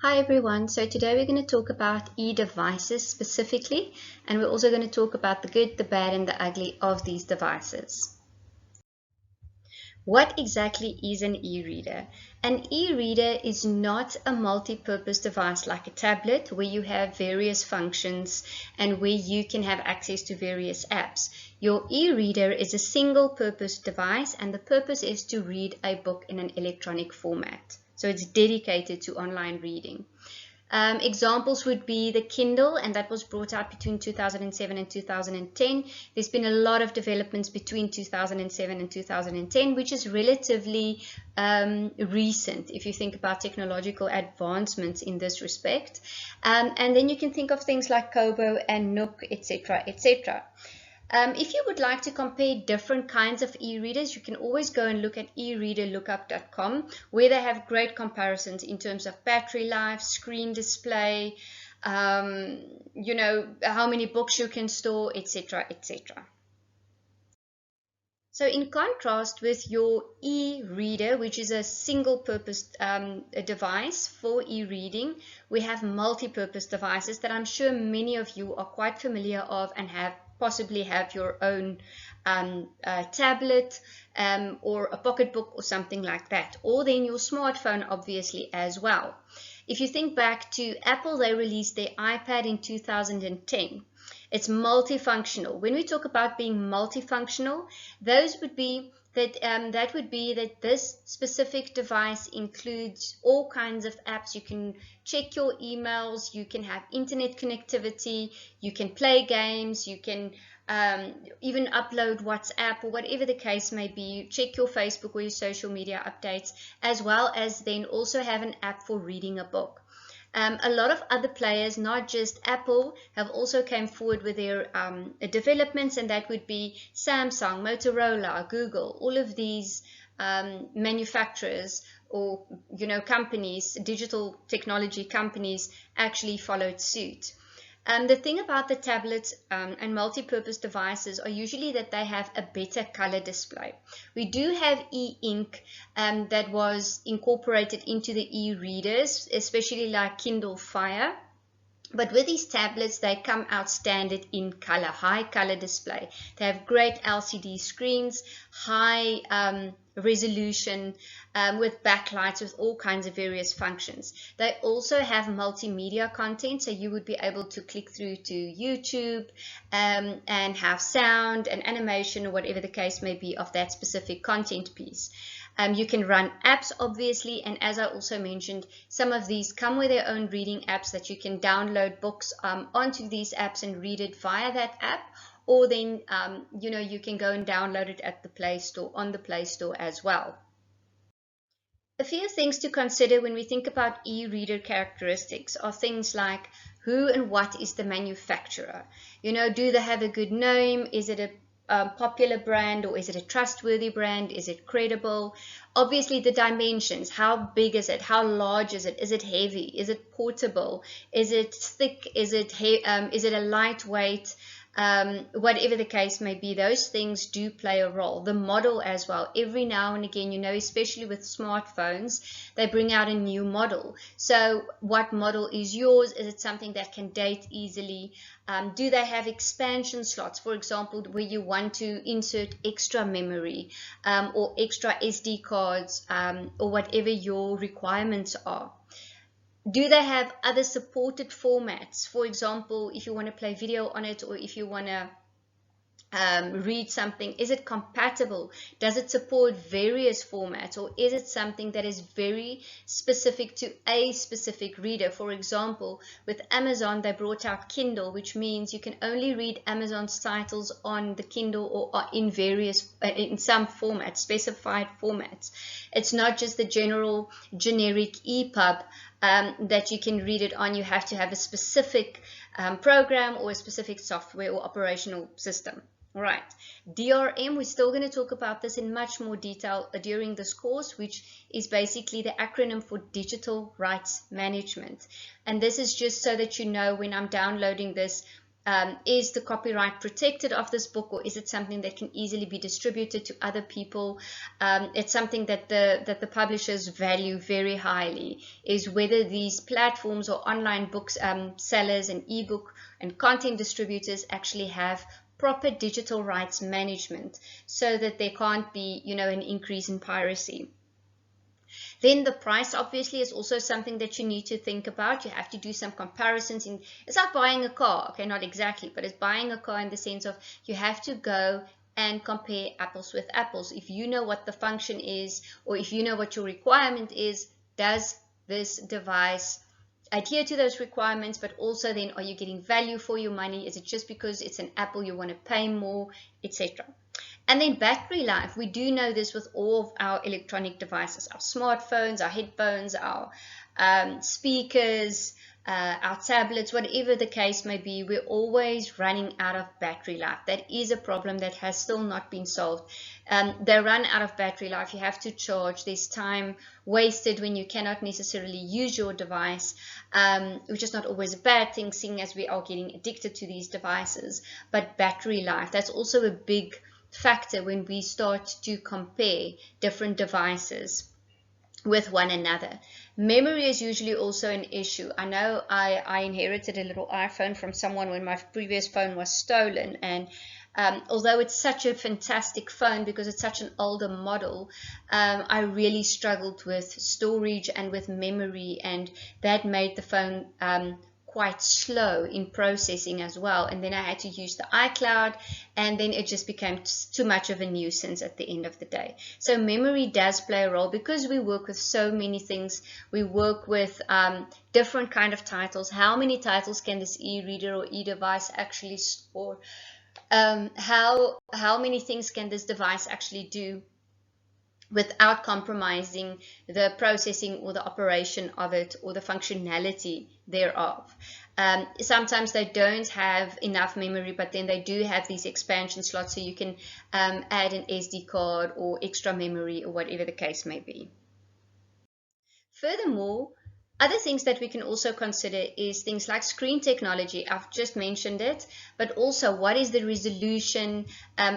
Hi everyone, so today we're going to talk about e-devices specifically, and we're also going to talk about the good, the bad and the ugly of these devices. What exactly is an e-reader? An e-reader is not a multi-purpose device like a tablet where you have various functions and where you can have access to various apps. Your e-reader is a single-purpose device, and the purpose is to read a book in an electronic format. So it's dedicated to online reading. Examples would be the Kindle, and that was brought out between 2007 and 2010. There's been a lot of developments between 2007 and 2010, which is relatively recent if you think about technological advancements in this respect. And then you can think of things like Kobo and Nook, etc., etc. If you would like to compare different kinds of e-readers, you can always go and look at ereaderlookup.com, where they have great comparisons in terms of battery life, screen display, how many books you can store, etc., etc. So in contrast with your e-reader, which is a single-purpose device for e-reading, we have multi-purpose devices that I'm sure many of you are quite familiar of and possibly have your own tablet or a pocketbook or something like that, or then your smartphone obviously as well. If you think back to Apple, they released their iPad in 2010. It's multifunctional. When we talk about being multifunctional, that would be that this specific device includes all kinds of apps. You can check your emails, you can have internet connectivity, you can play games, you can even upload WhatsApp or whatever the case may be, check your Facebook or your social media updates, as well as then also have an app for reading a book. A lot of other players, not just Apple, have also come forward with their developments, and that would be Samsung, Motorola, Google. All of these manufacturers or companies, digital technology companies, actually followed suit. The thing about the tablets and multi-purpose devices are usually that they have a better color display. We do have e-ink that was incorporated into the e-readers, especially like Kindle Fire. But with these tablets, they come out standard in color, high color display. They have great LCD screens, high resolution with backlights, with all kinds of various functions. They also have multimedia content, so you would be able to click through to YouTube and have sound and animation or whatever the case may be of that specific content piece. You can run apps, obviously, and as I also mentioned, some of these come with their own reading apps that you can download books onto these apps and read it via that app, or then you can go and download it at the Play Store, on the Play Store as well. A few things to consider when we think about e-reader characteristics are things like who and what is the manufacturer. Do they have a good name? Is it a popular brand, or is it a trustworthy brand? Is it credible? Obviously the dimensions, how big is it, how large is it heavy, is it portable, is it thick, is it a lightweight, whatever the case may be. Those things do play a role. The model as well. Every now and again, especially with smartphones, they bring out a new model. So what model is yours? Is it something that can date easily? Do they have expansion slots, for example, where you want to insert extra memory or extra SD cards or whatever your requirements are? Do they have other supported formats? For example, if you want to play video on it, or if you want to read something, is it compatible? Does it support various formats, or is it something that is very specific to a specific reader? For example, with Amazon, they brought out Kindle, which means you can only read Amazon's titles on the Kindle or in some formats, specified formats. It's not just the generic EPUB that you can read it on. You have to have a specific program or a specific software or operational system. All right, DRM, we're still going to talk about this in much more detail during this course, which is basically the acronym for Digital Rights Management. And this is just so that you know, when I'm downloading this, is the copyright protected of this book, or is it something that can easily be distributed to other people? It's something that the publishers value very highly, is whether these platforms or online books sellers and ebook and content distributors actually have proper digital rights management, so that there can't be, an increase in piracy. Then the price obviously is also something that you need to think about. You have to do some comparisons. It's like buying a car. Okay, not exactly, but it's buying a car in the sense of you have to go and compare apples with apples. If you know what the function is, or if you know what your requirement is, does this device adhere to those requirements? But also then, are you getting value for your money? Is it just because it's an Apple you want to pay more, etc.? And then battery life, we do know this with all of our electronic devices, our smartphones, our headphones, our speakers, our tablets, whatever the case may be, we're always running out of battery life. That is a problem that has still not been solved. They run out of battery life. You have to charge. There's time wasted when you cannot necessarily use your device, which is not always a bad thing, seeing as we are getting addicted to these devices. But battery life, that's also a big factor when we start to compare different devices with one another. Memory is usually also an issue. I know I inherited a little iPhone from someone when my previous phone was stolen, and although it's such a fantastic phone because it's such an older model, I really struggled with storage and with memory, and that made the phone quite slow in processing as well. And then I had to use the iCloud, and then it just became too much of a nuisance at the end of the day. So memory does play a role because we work with so many things. We work with different kind of titles. How many titles can this e-reader or e-device actually store? How many things can this device actually do without compromising the processing or the operation of it or the functionality thereof? Sometimes they don't have enough memory, but then they do have these expansion slots, so you can add an SD card or extra memory or whatever the case may be. Furthermore, other things that we can also consider is things like screen technology. I've just mentioned it, but also what is the resolution?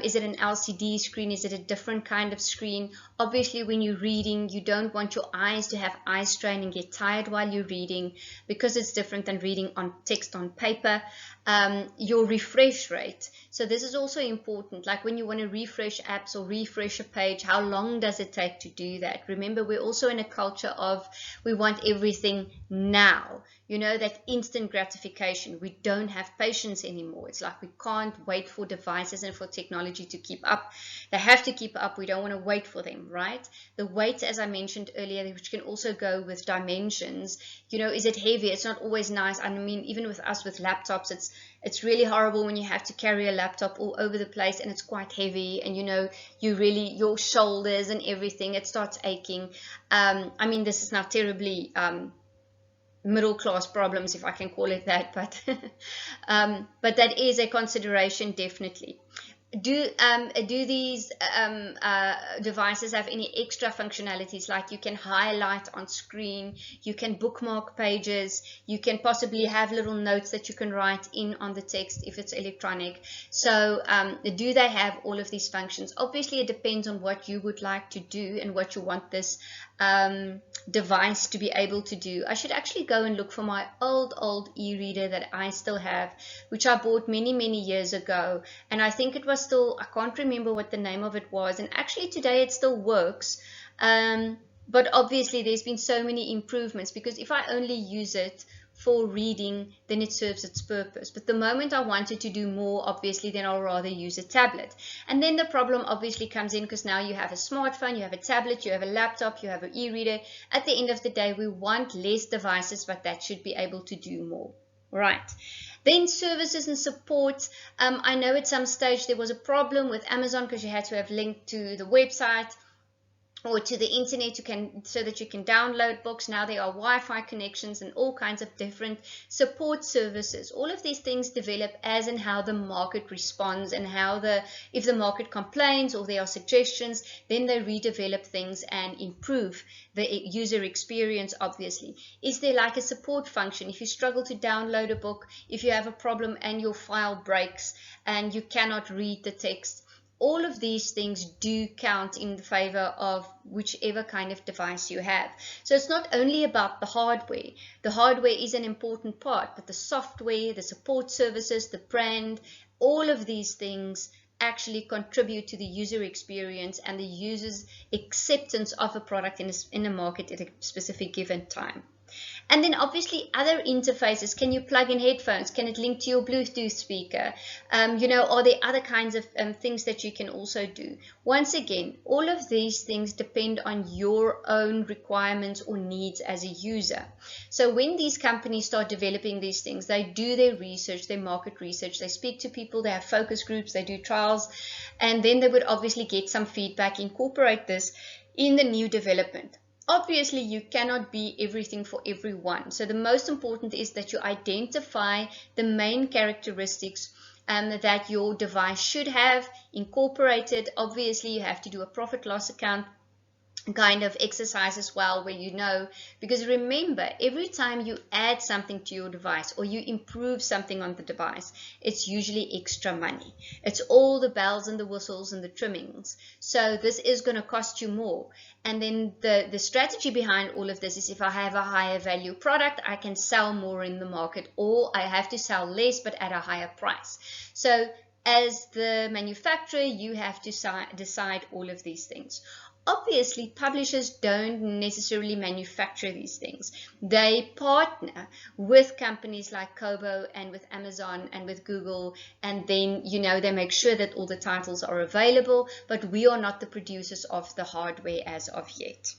Is it an LCD screen? Is it a different kind of screen? Obviously, when you're reading, you don't want your eyes to have eye strain and get tired while you're reading, because it's different than reading on text on paper. Your refresh rate. So this is also important, like when you want to refresh apps or refresh a page, how long does it take to do that? Remember, we're also in a culture of we want everything now, that instant gratification. We don't have patience anymore. It's like we can't wait for devices and for technology to keep up. They have to keep up. We don't want to wait for them, right? The weight, as I mentioned earlier, which can also go with dimensions. Is it heavy? It's not always nice. I mean, even with us with laptops, it's really horrible when you have to carry a laptop all over the place and it's quite heavy, and your shoulders and everything, it starts aching. I mean, this is now terribly middle class problems, if I can call it that, but but that is a consideration, definitely. Do these devices have any extra functionalities, like you can highlight on screen, you can bookmark pages, you can possibly have little notes that you can write in on the text if it's electronic? So do they have all of these functions? Obviously, it depends on what you would like to do and what you want this device to be able to do. I should actually go and look for my old e-reader that I still have, which I bought many years ago, and I think it was still, I can't remember what the name of it was, and actually today it still works, but obviously there's been so many improvements, because if I only use it for reading, then it serves its purpose. But the moment I wanted to do more, obviously, then I'll rather use a tablet. And then the problem obviously comes in, because now you have a smartphone, you have a tablet, you have a laptop, you have an e-reader. At the end of the day, we want less devices, but that should be able to do more. Right. Then services and support. I know at some stage there was a problem with Amazon because you had to have linked to the website or to the internet so that you can download books. Now there are Wi-Fi connections and all kinds of different support services. All of these things develop as and how the market responds, and if the market complains or there are suggestions, then they redevelop things and improve the user experience. Obviously, is there like a support function if you struggle to download a book, if you have a problem and your file breaks and you cannot read the text? All of these things do count in the favor of whichever kind of device you have. So it's not only about the hardware. The hardware is an important part, but the software, the support services, the brand, all of these things actually contribute to the user experience and the user's acceptance of a product in a market at a specific given time. And then obviously other interfaces. Can you plug in headphones? Can it link to your Bluetooth speaker? Are there other kinds of things that you can also do? Once again, all of these things depend on your own requirements or needs as a user. So when these companies start developing these things, they do their research, their market research, they speak to people, they have focus groups, they do trials, and then they would obviously get some feedback, incorporate this in the new development. Obviously, you cannot be everything for everyone. So the most important is that you identify the main characteristics that your device should have incorporated. Obviously, you have to do a profit loss account kind of exercise as well, where because remember, every time you add something to your device or you improve something on the device, it's usually extra money. It's all the bells and the whistles and the trimmings. So this is going to cost you more. And then the strategy behind all of this is, if I have a higher value product, I can sell more in the market, or I have to sell less but at a higher price. So as the manufacturer, you have to decide all of these things. Obviously, publishers don't necessarily manufacture these things. They partner with companies like Kobo and with Amazon and with Google, and then, they make sure that all the titles are available, but we are not the producers of the hardware as of yet.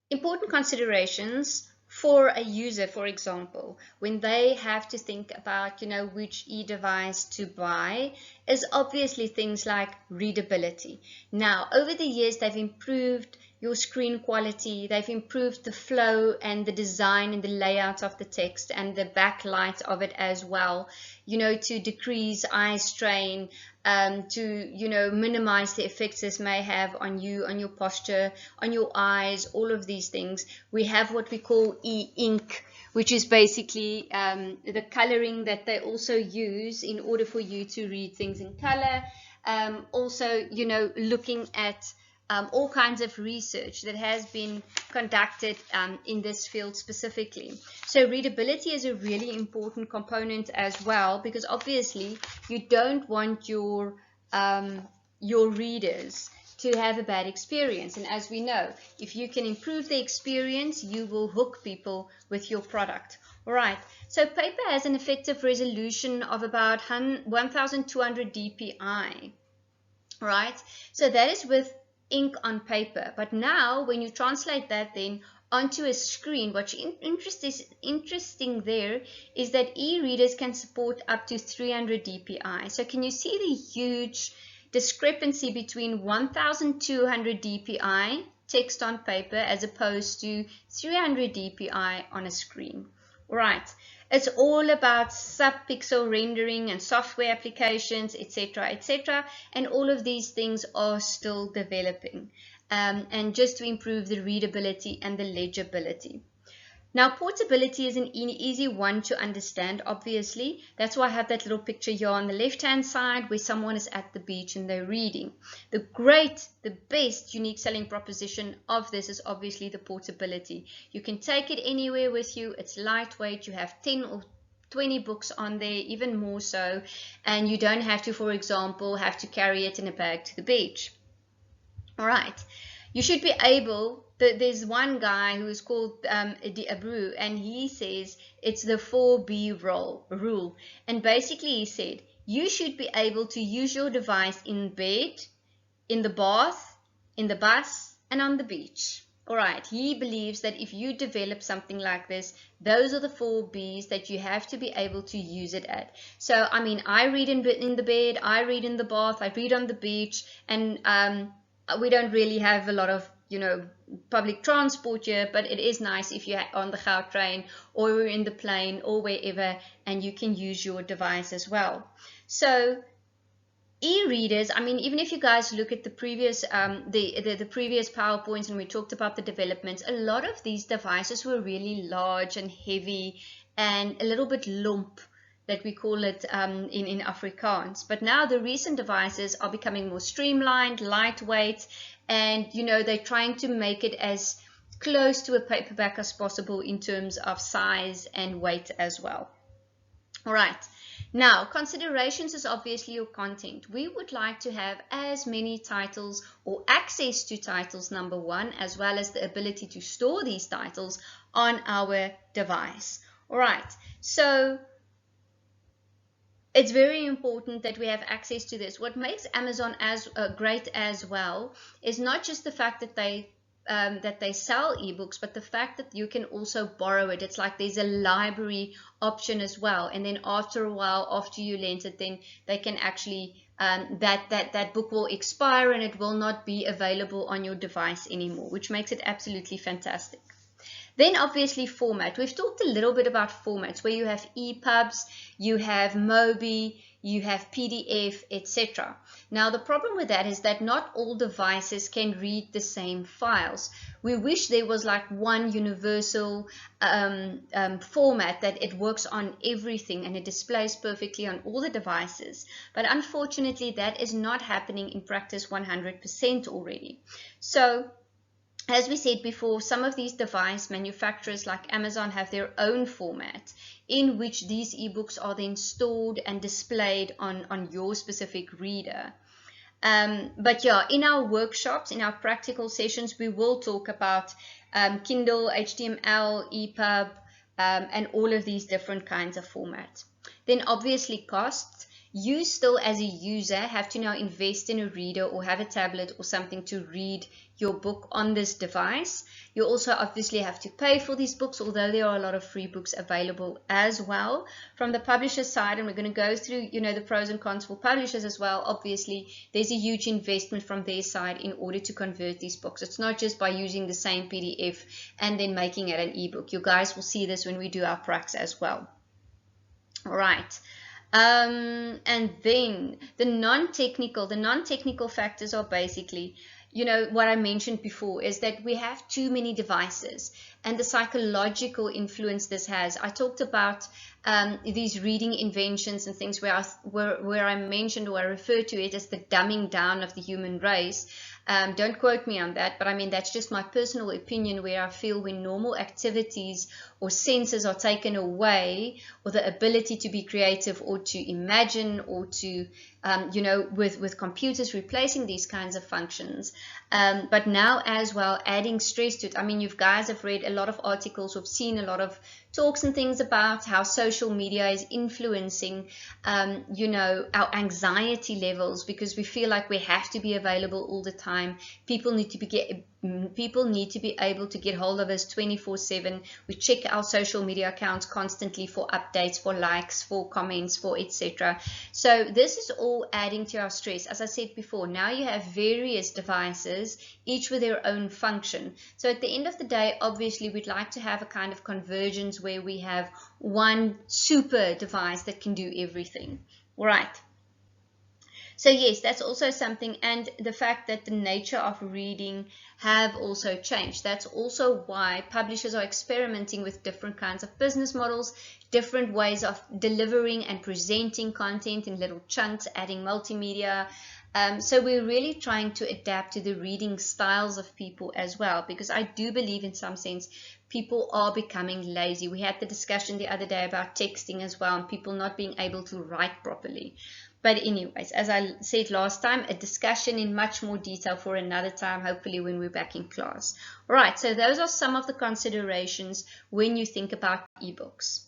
Important considerations for a user, for example, when they have to think about, which e-device to buy, is obviously things like readability. Now, over the years, they've improved your screen quality, they've improved the flow and the design and the layout of the text and the backlight of it as well, to decrease eye strain, to minimize the effects this may have on you, on your posture, on your eyes, all of these things. We have what we call e-ink, which is basically the coloring that they also use in order for you to read things in color. Also, looking at all kinds of research that has been conducted in this field specifically. So readability is a really important component as well, because obviously you don't want your readers to have a bad experience. And as we know, if you can improve the experience, you will hook people with your product. All right, so paper has an effective resolution of about 1200 dpi, right? So that is with ink on paper. But now when you translate that then onto a screen, what's interesting there is that e-readers can support up to 300 dpi. So can you see the huge discrepancy between 1200 dpi text on paper as opposed to 300 dpi on a screen? Right, it's all about sub-pixel rendering and software applications, etc., etc., and all of these things are still developing, and just to improve the readability and the legibility. Now, portability is an easy one to understand, obviously. That's why I have that little picture here on the left-hand side where someone is at the beach and they're reading. The best unique selling proposition of this is obviously the portability. You can take it anywhere with you. It's lightweight. You have 10 or 20 books on there, even more so, and you don't have to, for example, have to carry it in a bag to the beach. All right. You should be able, there's one guy who is called Abru, and he says it's the 4B rule. And basically he said, you should be able to use your device in bed, in the bath, in the bus, and on the beach. All right, he believes that if you develop something like this, those are the 4 B's that you have to be able to use it at. So, I mean, I read in the bed, I read in the bath, I read on the beach, and we don't really have a lot of, public transport here, but it is nice if you're on the Gautrain or you're in the plane or wherever, and you can use your device as well. So, e-readers, I mean, even if you guys look at the previous the previous PowerPoints and we talked about the developments, a lot of these devices were really large and heavy and a little bit lump, that we call it in Afrikaans. But now the recent devices are becoming more streamlined, lightweight, and they're trying to make it as close to a paperback as possible in terms of size and weight as well. All right. Now, considerations is obviously your content. We would like to have as many titles or access to titles, number one, as well as the ability to store these titles on our device. All right, so it's very important that we have access to this. What makes Amazon as great as well is not just the fact that they sell ebooks, but the fact that you can also borrow it. It's like there's a library option as well, and then after a while, after you lent it, then they can actually that book will expire and it will not be available on your device anymore, which makes it absolutely fantastic. Then obviously format. We've talked a little bit about formats where you have EPUBs, you have Mobi, you have PDF, etc. Now the problem with that is that not all devices can read the same files. We wish there was like one universal format that it works on everything and it displays perfectly on all the devices. But unfortunately that is not happening in practice 100% already. So as we said before, some of these device manufacturers like Amazon have their own format in which these ebooks are then stored and displayed on your specific reader. But yeah, in our workshops, in our practical sessions, we will talk about Kindle, HTML, EPUB, and all of these different kinds of formats. Then obviously costs. You still as a user have to now invest in a reader or have a tablet or something to read your book on this device. You also obviously have to pay for these books, although there are a lot of free books available as well. From the publisher side, and we're going to go through the pros and cons for publishers as well, obviously there's a huge investment from their side in order to convert these books. It's not just by using the same PDF and then making it an ebook. You guys will see this when we do our pracs as well. All right. And then the non-technical factors are basically, what I mentioned before is that we have too many devices and the psychological influence this has. I talked about these reading inventions and things where I mentioned or I refer to it as the dumbing down of the human race. Don't quote me on that, but I mean, that's just my personal opinion, where I feel when normal activities or senses are taken away, or the ability to be creative or to imagine or to, with computers replacing these kinds of functions, but now as well adding stress to it. I mean, you guys have read a lot of articles, we've seen a lot of talks and things about how social media is influencing, our anxiety levels, because we feel like we have to be available all the time. People need to be able to get hold of us 24/7. We check our social media accounts constantly for updates, for likes, for comments, for etc. So this is all adding to our stress. As I said before, now you have various devices, each with their own function. So at the end of the day, obviously we'd like to have a kind of convergence where we have one super device that can do everything. All right. So yes, that's also something, and the fact that the nature of reading have also changed. That's also why publishers are experimenting with different kinds of business models, different ways of delivering and presenting content in little chunks, adding multimedia. So we're really trying to adapt to the reading styles of people as well, because I do believe in some sense people are becoming lazy. We had the discussion the other day about texting as well, and people not being able to write properly. But anyways, as I said last time, a discussion in much more detail for another time, hopefully when we're back in class. All right, so those are some of the considerations when you think about ebooks.